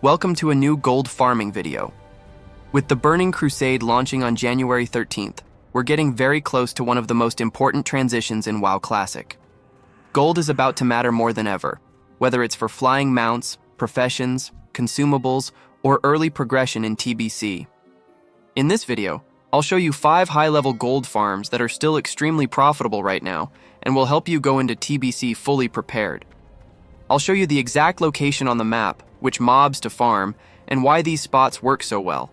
Welcome to a new gold farming video. With the Burning Crusade launching on January 13th, we're getting very close to one of the most important transitions in WoW Classic. Gold is about to matter more than ever, whether it's for flying mounts, professions, consumables, or early progression in TBC. In this video, I'll show you 5 high-level gold farms that are still extremely profitable right now and will help you go into TBC fully prepared. I'll show you the exact location on the map, which mobs to farm, and why these spots work so well.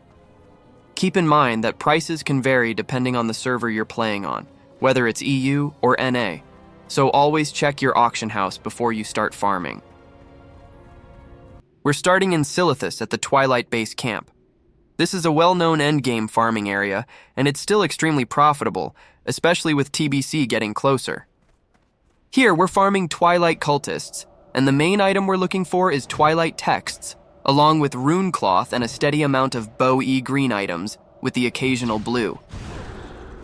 Keep in mind that prices can vary depending on the server you're playing on, whether it's EU or NA, so always check your auction house before you start farming. We're starting in Silithus at the Twilight Base Camp. This is a well-known endgame farming area, and it's still extremely profitable, especially with TBC getting closer. Here, we're farming Twilight Cultists, and the main item we're looking for is Twilight Texts, along with Rune Cloth and a steady amount of Bow-E green items, with the occasional blue.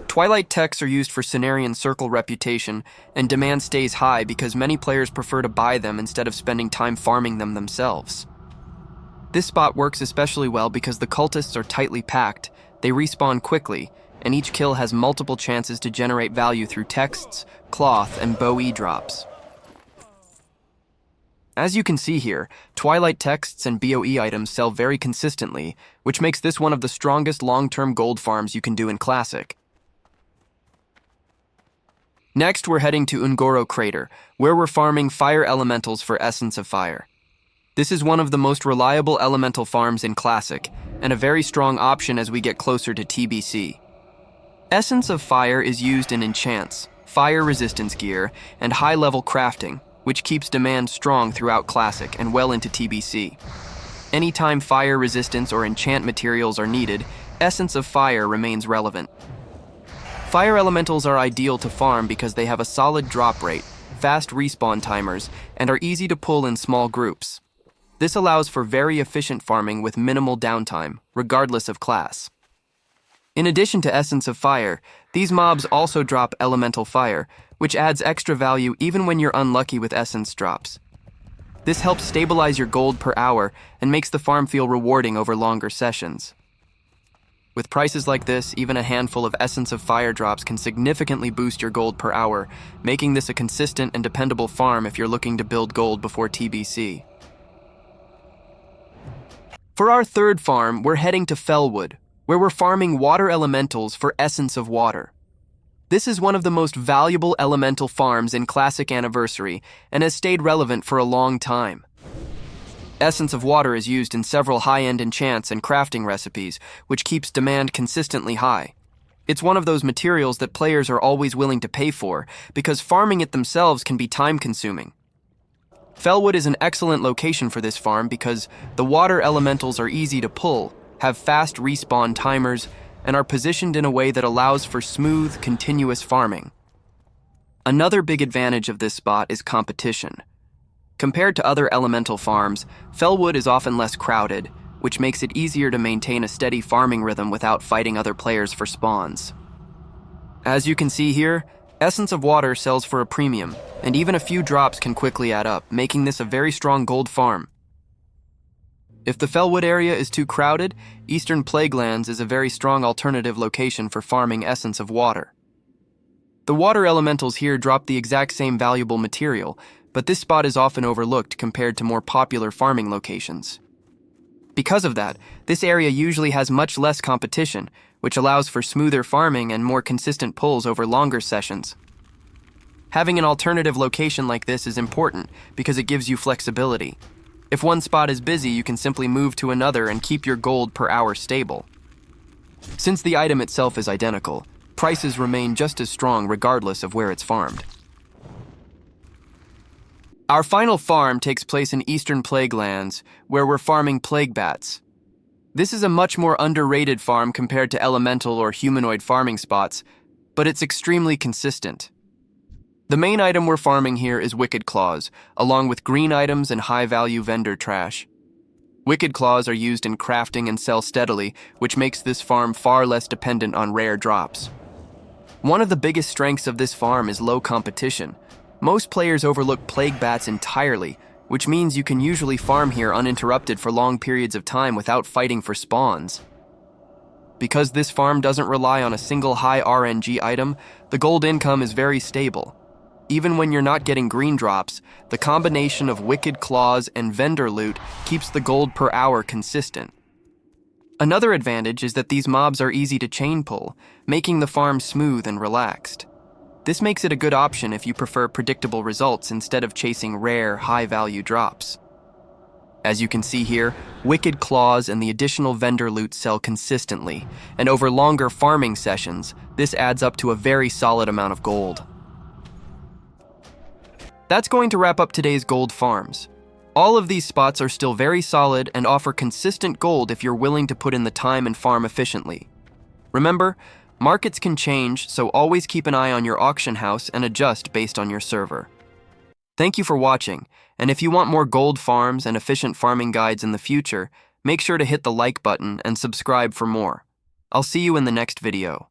Twilight Texts are used for Cenarian Circle reputation, and demand stays high because many players prefer to buy them instead of spending time farming them themselves. This spot works especially well because the cultists are tightly packed, they respawn quickly, and each kill has multiple chances to generate value through texts, cloth, and Bow-E drops. As you can see here, Twilight Texts and BOE items sell very consistently, which makes this one of the strongest long-term gold farms you can do in Classic. Next, we're heading to Ungoro Crater, where we're farming fire elementals for Essence of Fire. This is one of the most reliable elemental farms in Classic, and a very strong option as we get closer to TBC. Essence of Fire is used in enchants, fire resistance gear, and high-level crafting, which keeps demand strong throughout Classic and well into TBC. Anytime fire resistance or enchant materials are needed, Essence of Fire remains relevant. Fire elementals are ideal to farm because they have a solid drop rate, fast respawn timers, and are easy to pull in small groups. This allows for very efficient farming with minimal downtime, regardless of class. In addition to Essence of Fire, these mobs also drop Elemental Fire, which adds extra value even when you're unlucky with Essence drops. This helps stabilize your gold per hour and makes the farm feel rewarding over longer sessions. With prices like this, even a handful of Essence of Fire drops can significantly boost your gold per hour, making this a consistent and dependable farm if you're looking to build gold before TBC. For our third farm, we're heading to Fellwood, where we're farming water elementals for Essence of Water. This is one of the most valuable elemental farms in Classic Anniversary and has stayed relevant for a long time. Essence of Water is used in several high-end enchants and crafting recipes, which keeps demand consistently high. It's one of those materials that players are always willing to pay for, because farming it themselves can be time-consuming. Fellwood is an excellent location for this farm because the water elementals are easy to pull, have fast respawn timers, and are positioned in a way that allows for smooth, continuous farming. Another big advantage of this spot is competition. Compared to other elemental farms, Fellwood is often less crowded, which makes it easier to maintain a steady farming rhythm without fighting other players for spawns. As you can see here, Essence of Water sells for a premium, and even a few drops can quickly add up, making this a very strong gold farm. If the Fellwood area is too crowded, Eastern Plaguelands is a very strong alternative location for farming Essence of Water. The water elementals here drop the exact same valuable material, but this spot is often overlooked compared to more popular farming locations. Because of that, this area usually has much less competition, which allows for smoother farming and more consistent pulls over longer sessions. Having an alternative location like this is important because it gives you flexibility. If one spot is busy, you can simply move to another and keep your gold per hour stable. Since the item itself is identical, prices remain just as strong regardless of where it's farmed. Our final farm takes place in Eastern Plaguelands, where we're farming plague bats. This is a much more underrated farm compared to elemental or humanoid farming spots, but it's extremely consistent. The main item we're farming here is Wicked Claws, along with green items and high-value vendor trash. Wicked Claws are used in crafting and sell steadily, which makes this farm far less dependent on rare drops. One of the biggest strengths of this farm is low competition. Most players overlook plague bats entirely, which means you can usually farm here uninterrupted for long periods of time without fighting for spawns. Because this farm doesn't rely on a single high RNG item, the gold income is very stable. Even when you're not getting green drops, the combination of Wicked Claws and vendor loot keeps the gold per hour consistent. Another advantage is that these mobs are easy to chain pull, making the farm smooth and relaxed. This makes it a good option if you prefer predictable results instead of chasing rare, high-value drops. As you can see here, Wicked Claws and the additional vendor loot sell consistently, and over longer farming sessions, this adds up to a very solid amount of gold. That's going to wrap up today's gold farms. All of these spots are still very solid and offer consistent gold if you're willing to put in the time and farm efficiently. Remember, markets can change, so always keep an eye on your auction house and adjust based on your server. Thank you for watching, and if you want more gold farms and efficient farming guides in the future, make sure to hit the like button and subscribe for more. I'll see you in the next video.